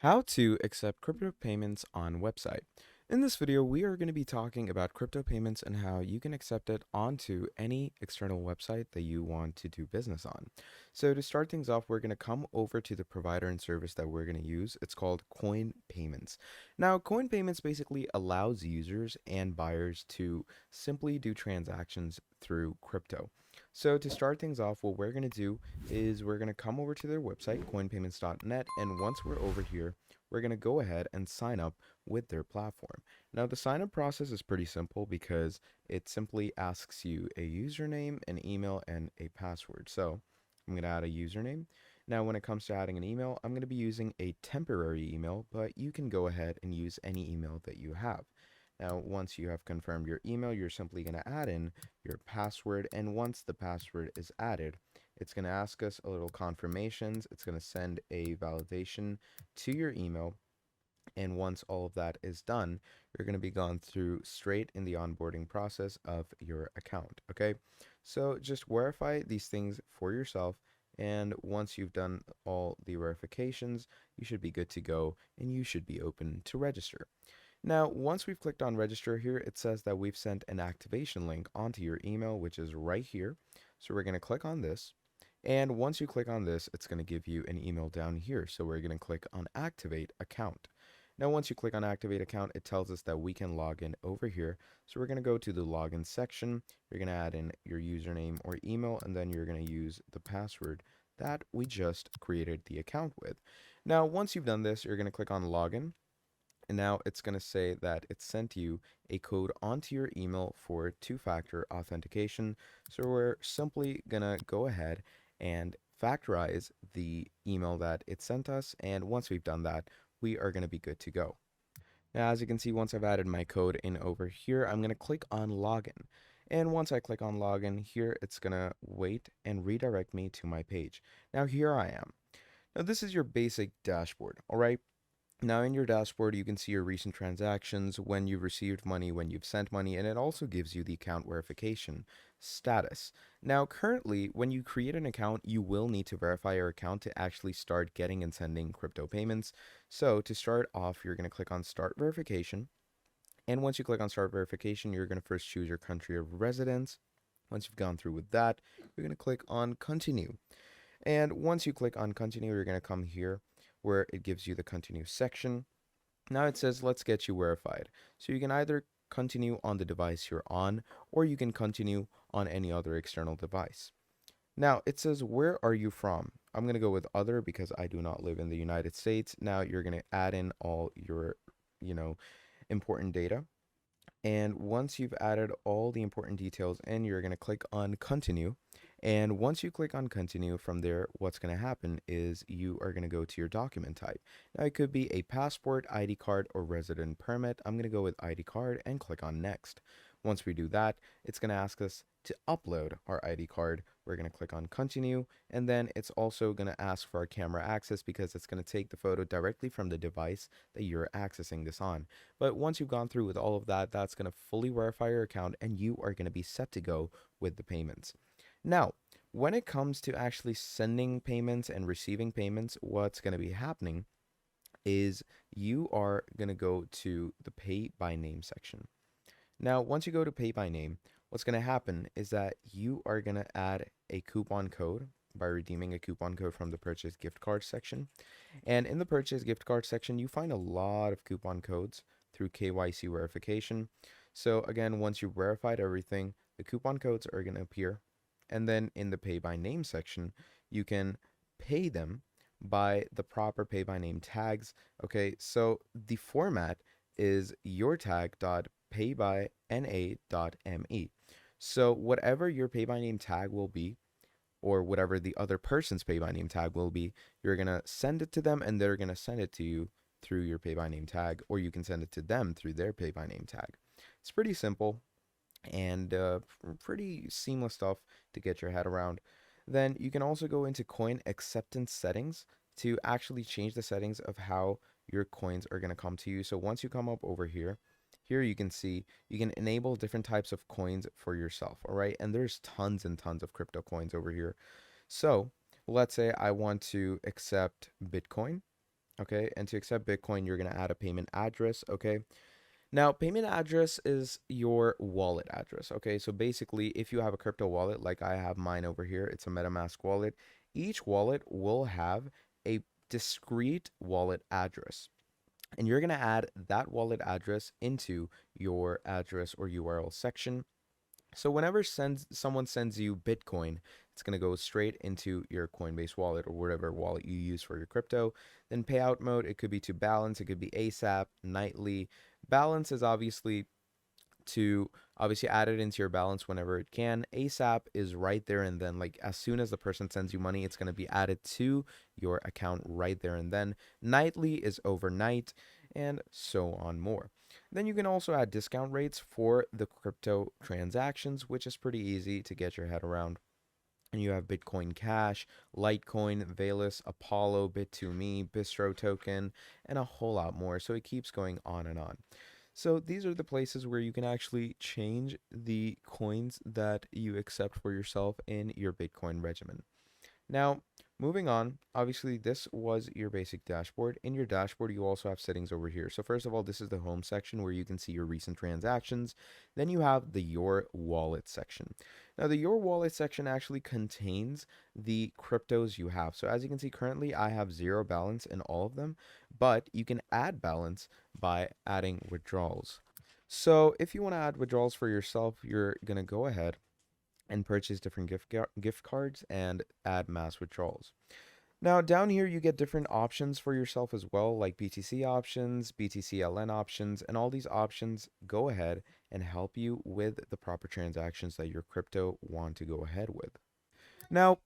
How to accept crypto payments on website. In this video, we are going to be talking about crypto payments and how you can accept it onto any external website that you want to do business on. So to start things off, we're going to come over to the provider and service that we're going to use. It's called Coin Payments. Now, Coin Payments basically allows users and buyers to simply do transactions through crypto. So to start things off, what we're going to do is we're going to come over to their website, coinpayments.net, and once we're over here, we're going to go ahead and sign up with their platform. Now, the sign up process is pretty simple because it simply asks you a username, an email, and a password. So I'm going to add a username. Now, when it comes to adding an email, I'm going to be using a temporary email, but you can go ahead and use any email that you have. Now, once you have confirmed your email, you're simply going to add in your password. And once the password is added, it's going to ask us a little confirmations. It's going to send a validation to your email. And once all of that is done, you're going to be gone through straight in the onboarding process of your account. Okay. So just verify these things for yourself. And once you've done all the verifications, you should be good to go and you should be open to register. Now, once we've clicked on register here, it says that we've sent an activation link onto your email, which is right here. So we're going to click on this. And once you click on this, it's going to give you an email down here. So we're going to click on activate account. Now, once you click on activate account, it tells us that we can log in over here. So we're going to go to the login section. You're going to add in your username or email, and then you're going to use the password that we just created the account with. Now, once you've done this, you're going to click on login. And now it's going to say that it sent you a code onto your email for two-factor authentication. So we're simply going to go ahead and factorize the email that it sent us. And once we've done that, we are going to be good to go. Now, as you can see, once I've added my code in over here, I'm going to click on login. And once I click on login here, it's going to wait and redirect me to my page. Now, here I am. Now, this is your basic dashboard, all right? Now in your dashboard, you can see your recent transactions, when you've received money, when you've sent money, and it also gives you the account verification status. Now currently, when you create an account, you will need to verify your account to actually start getting and sending crypto payments. So to start off, you're going to click on Start Verification. And once you click on Start Verification, you're going to first choose your country of residence. Once you've gone through with that, you're going to click on Continue. And once you click on Continue, you're going to come here where it gives you the continue section. Now it says, let's get you verified. So you can either continue on the device you're on, or you can continue on any other external device. Now it says, where are you from? I'm going to go with other because I do not live in the United States. Now you're going to add in all your, important data. And once you've added all the important details in, you're going to click on continue. And once you click on continue from there, what's going to happen is you are going to go to your document type. Now it could be a passport, ID card, or resident permit. I'm going to go with ID card and click on next. Once we do that, it's going to ask us to upload our ID card. We're going to click on continue, and then it's also going to ask for our camera access because it's going to take the photo directly from the device that you're accessing this on. But once you've gone through with all of that, that's going to fully verify your account and you are going to be set to go with the payments. Now, when it comes to actually sending payments and receiving payments, what's going to be happening is you are going to go to the Pay by Name section. Now, once you go to Pay by Name, what's going to happen is that you are going to add a coupon code by redeeming a coupon code from the purchase gift card section. And in the purchase gift card section, you find a lot of coupon codes through KYC verification. So again, once you've verified everything, the coupon codes are going to appear. And then in the Pay by Name section, you can pay them by the proper Pay by Name tags. Okay, so the format is your tag.paybyn.me. So whatever your Pay by Name tag will be, or whatever the other person's Pay by Name tag will be, you're going to send it to them and they're going to send it to you through your Pay by Name tag, or you can send it to them through their Pay by Name tag. It's pretty simple and pretty seamless stuff to get your head around. Then you can also go into coin acceptance settings to actually change the settings of how your coins are going to come to you. So once you come up over here, you can see you can enable different types of coins for yourself, all right? And there's tons and tons of crypto coins over here. So let's say I want to accept Bitcoin. Okay, and to accept Bitcoin, you're going to add a payment address. Okay, now payment address is your wallet address. Okay, so basically, if you have a crypto wallet like I have mine over here, it's a MetaMask wallet. Each wallet will have a discrete wallet address, and you're going to add that wallet address into your address or URL section. So whenever someone sends you Bitcoin, it's going to go straight into your Coinbase wallet or whatever wallet you use for your crypto. Then payout mode, it could be to balance, it could be ASAP, nightly. Balance is obviously to obviously add it into your balance whenever it can. ASAP is right there and then, like as soon as the person sends you money, it's going to be added to your account right there and then. Nightly is overnight, and so on more. Then you can also add discount rates for the crypto transactions, which is pretty easy to get your head around. And you have Bitcoin Cash, Litecoin, Valus, Apollo, Bit2Me, Bistro Token, and a whole lot more. So it keeps going on and on. So these are the places where you can actually change the coins that you accept for yourself in your Bitcoin regimen. Now, moving on, obviously this was your basic dashboard. In your dashboard, you also have settings over here. So first of all, this is the home section where you can see your recent transactions. Then you have the Your Wallet section. Now, the Your Wallet section actually contains the cryptos you have. So as you can see, currently I have zero balance in all of them, but you can add balance by adding withdrawals. So if you want to add withdrawals for yourself, you're going to go ahead and purchase different gift cards and add mass withdrawals. Now, down here, you get different options for yourself as well, like BTC options, BTCLN options, and all these options go ahead and help you with the proper transactions that your crypto want to go ahead with. Now,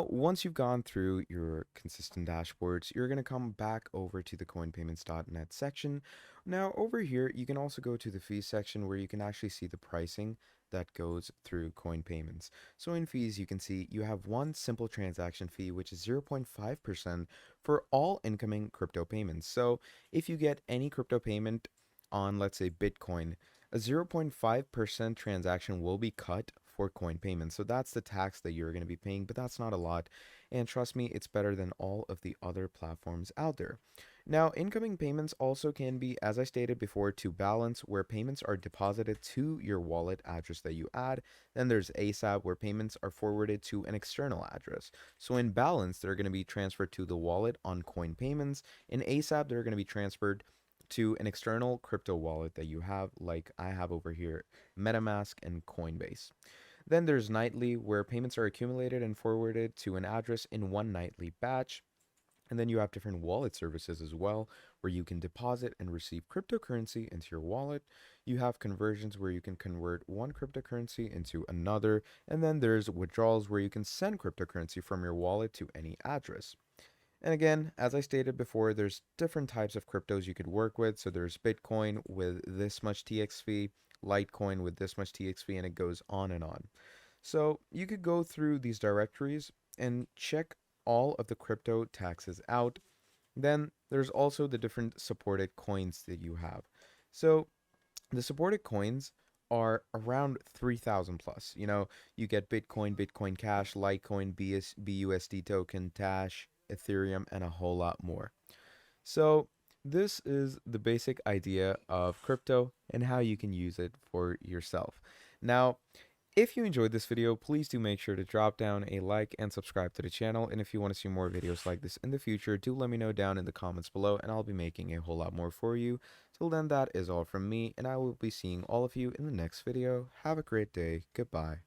once you've gone through your consistent dashboards, you're going to come back over to the coinpayments.net section. Now, over here, you can also go to the fees section where you can actually see the pricing that goes through coin payments. So in fees, you can see you have one simple transaction fee, which is 0.5% for all incoming crypto payments. So if you get any crypto payment on, let's say, Bitcoin, a 0.5% transaction will be cut for coin payments. So that's the tax that you're going to be paying, but that's not a lot. And trust me, it's better than all of the other platforms out there. Now, incoming payments also can be, as I stated before, to balance, where payments are deposited to your wallet address that you add. Then there's ASAP, where payments are forwarded to an external address. So in balance, they're going to be transferred to the wallet on coin payments. In ASAP, they're going to be transferred to an external crypto wallet that you have, like I have over here, MetaMask and Coinbase. Then there's nightly, where payments are accumulated and forwarded to an address in one nightly batch. And then you have different wallet services as well, where you can deposit and receive cryptocurrency into your wallet. You have conversions where you can convert one cryptocurrency into another. And then there's withdrawals where you can send cryptocurrency from your wallet to any address. And again, as I stated before, there's different types of cryptos you could work with. So there's Bitcoin with this much TXV, Litecoin with this much TXV, and it goes on and on. So you could go through these directories and check all of the crypto taxes out. Then there's also the different supported coins that you have. So the supported coins are around 3,000 plus. You get Bitcoin, Bitcoin Cash, Litecoin, BUSD token, Dash, Ethereum, and a whole lot more. So this is the basic idea of crypto and how you can use it for yourself. Now, if you enjoyed this video, please do make sure to drop down a like and subscribe to the channel. And if you want to see more videos like this in the future, do let me know down in the comments below and I'll be making a whole lot more for you. Till then, that is all from me, and I will be seeing all of you in the next video. Have a great day. Goodbye.